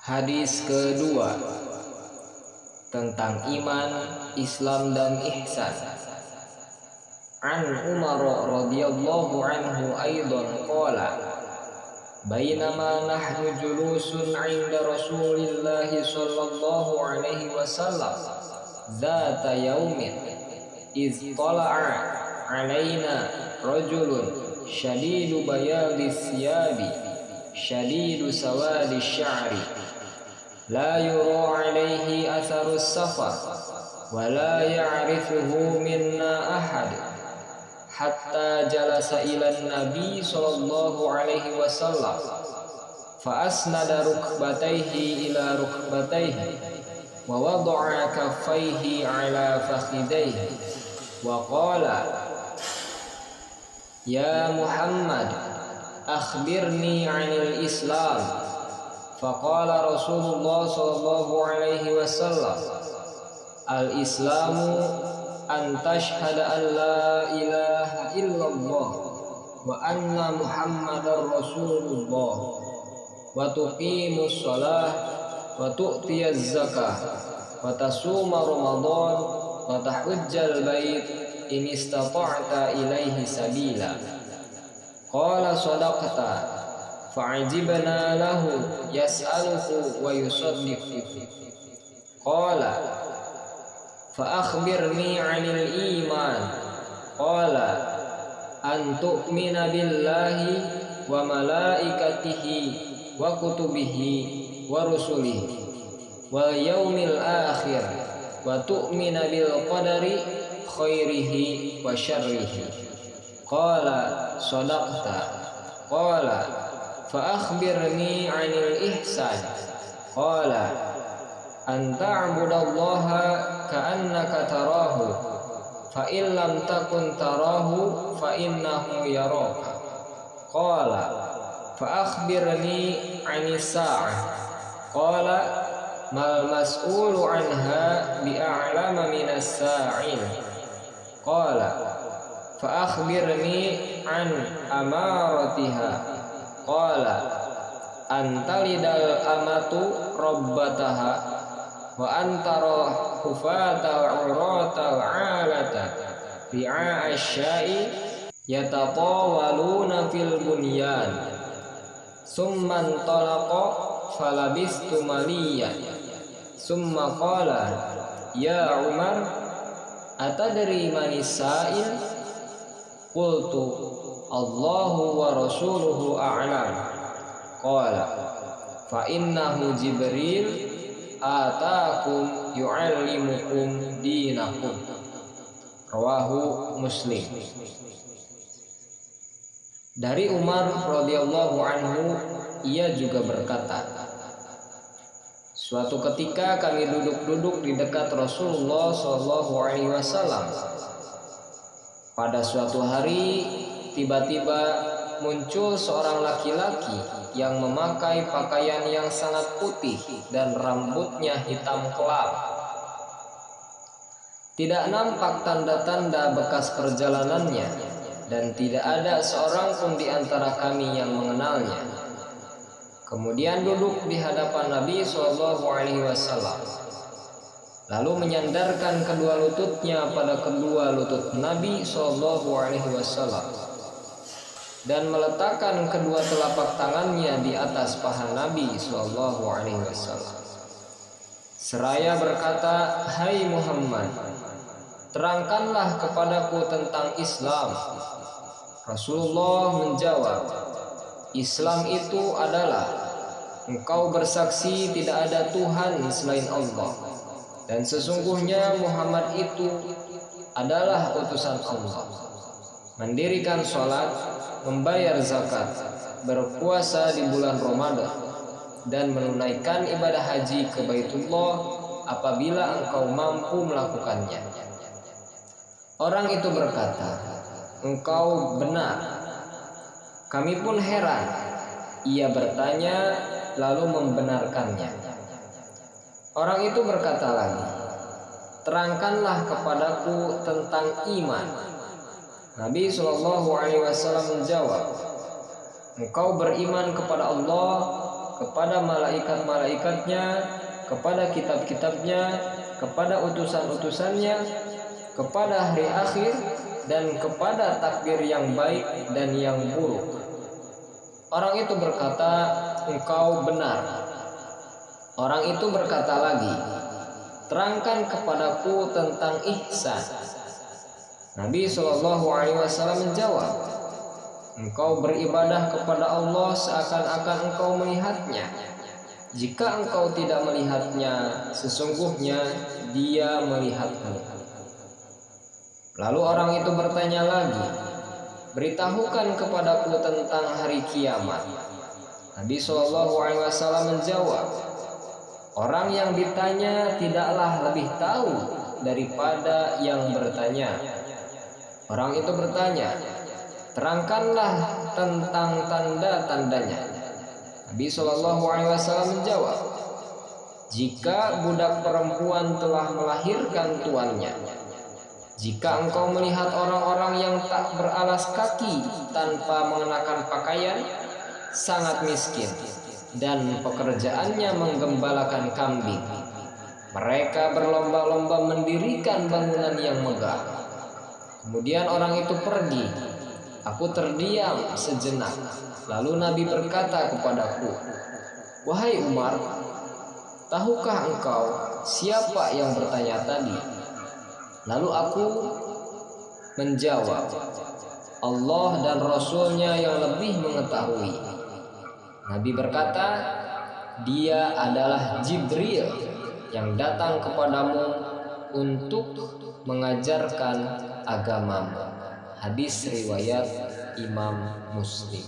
Hadis kedua tentang iman, Islam dan ihsan. An Umar radhiyallahu anhu aidan qala bainama nahnu julusun 'inda Rasulillah sallallahu alaihi wasallam dzata yaumin iz tala'a 'alaina rajulun shadidu bayadis siyabi shadidu sawadis sya'ri la yura 'alaihi atharus safar wa la ya'rifuhu minna ahad hatta jalasa ila nabi sallallahu alaihi wasallam fa asnada rukbatayhi ila rukbatayhi wa wada'a kaffayhi ala fakhidayhi wa qala ya Muhammad akhbirni 'anil Islam faqala Rasulullah sallallahu alaihi wasallam al-islamu an tashhada an la ilaha illallah wa anna muhammadar rasulullah wa tuqimus shalah wa tu'tiyaz zakah wa tasuma ramadan wa tahujjal bait in istata'ta ilaihi sabila. Qala sadaqta fa'ajibna lahu yas'aluhu wa yusaddiquhu. Qala فأخبرني عن الإيمان قال أن تؤمن بالله وملائكته وكتبه ورسله واليوم الآخر وتؤمن بالقدر خيره وشره. قال صدقت. قال فأخبرني عن الإحسان قال أن تعبد الله كأنك تراه فإن لم تكن تراه فإنه يراك. قال فأخبرني عن الساعة قال ما المسؤول عنها بأعلم من السائل. قال فأخبرني عن أمارتها قال أن تلد الأمة ربتها وأن ترى حفاة عراة عالة رعاء الشاء يتطاولون في البنيان ثم انطلق فلبثت مليا ثم قال يا عمر أتدري من السائل؟ قلت الله ورسوله أعلم. قال فإنه جبريل atakum yu'allimukum dinakum. Rawahu Muslim. Dari Umar radhiyallahu anhu, ia juga berkata, suatu ketika kami duduk-duduk di dekat Rasulullah sallallahu alaihi wasallam. Pada suatu hari tiba-tiba muncul seorang laki-laki yang memakai pakaian yang sangat putih dan rambutnya hitam kelam. Tidak nampak tanda-tanda bekas perjalanannya dan tidak ada seorang pun di antara kami yang mengenalnya. Kemudian duduk di hadapan Nabi SAW, lalu menyandarkan kedua lututnya pada kedua lutut Nabi SAW dan meletakkan kedua telapak tangannya di atas paha Nabi SAW. Seraya berkata, hai Muhammad, terangkanlah kepadaku tentang Islam. Rasulullah menjawab, Islam itu adalah engkau bersaksi tidak ada Tuhan selain Allah, dan sesungguhnya Muhammad itu adalah utusan Allah, mendirikan sholat, membayar zakat, berpuasa di bulan Ramadan, dan menunaikan ibadah haji ke Baitullah apabila engkau mampu melakukannya. Orang itu berkata, engkau benar. Kami pun heran. Ia bertanya lalu membenarkannya. Orang itu berkata lagi, terangkanlah kepadaku tentang iman. Nabi SAW menjawab, engkau beriman kepada Allah, kepada malaikat-malaikatnya, kepada kitab-kitabnya, kepada utusan-utusannya, kepada hari akhir, dan kepada takdir yang baik dan yang buruk. Orang itu berkata, engkau benar. Orang itu berkata lagi, terangkan kepadaku tentang ihsan. Nabi SAW menjawab, engkau beribadah kepada Allah seakan-akan engkau melihatnya. Jika engkau tidak melihatnya, sesungguhnya Dia melihatmu. Lalu orang itu bertanya lagi, beritahukan kepadaku tentang hari kiamat. Nabi SAW menjawab, orang yang ditanya tidaklah lebih tahu daripada yang bertanya. Orang itu bertanya, terangkanlah tentang tanda-tandanya. Nabi SAW menjawab, jika budak perempuan telah melahirkan tuannya, jika engkau melihat orang-orang yang tak beralas kaki tanpa mengenakan pakaian, sangat miskin, dan pekerjaannya menggembalakan kambing, mereka berlomba-lomba mendirikan bangunan yang megah. Kemudian orang itu pergi. Aku terdiam sejenak. Lalu Nabi berkata kepadaku, wahai Umar, tahukah engkau siapa yang bertanya tadi? Lalu aku menjawab, Allah dan Rasulnya yang lebih mengetahui. Nabi berkata, dia adalah Jibril yang datang kepadamu untuk mengajarkan agamamu. Hadis riwayat Imam Muslim.